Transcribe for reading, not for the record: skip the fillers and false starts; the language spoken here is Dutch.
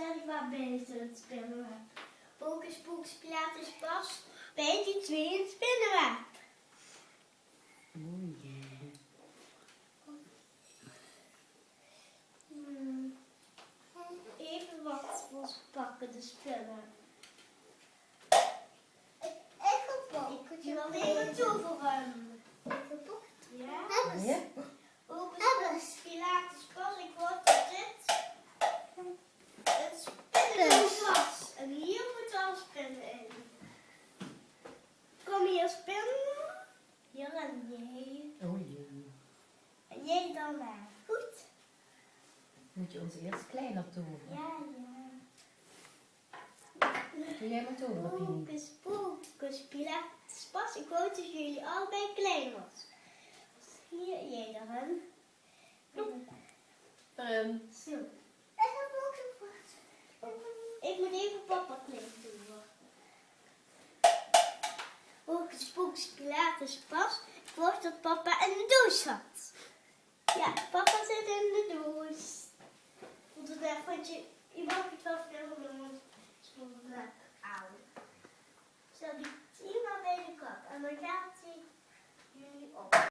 gezellig waar ben je het spinnenweb? Hocus pocus pilatus pas, ben je 2 in het spinnenweb? Oh jee. Even wat voor ons pakken, de spinnen. Je wil even toevoegen. Ja? Ja? Hocus pilatus pas, ik hoor dat dit een spinnenweb was. En hier moet al spinnen in. Kom hier spinnen. Hier en jij. Oh jee. En jij dan daar. Goed? Moet je ons eerst kleiner toveren? Ja. Doe jij maar toveren, Pini. Hocus pocus pilatus pas. Ik wou dat jullie allebei klein was. Hier, jij erin. Zo. Ik moet even papa klein doen. Hocus pocus pilatus pas. Ik wou dat papa in de doos zat. Ja, papa zit in de doos. Want het echt, want je mag het wel filmen, want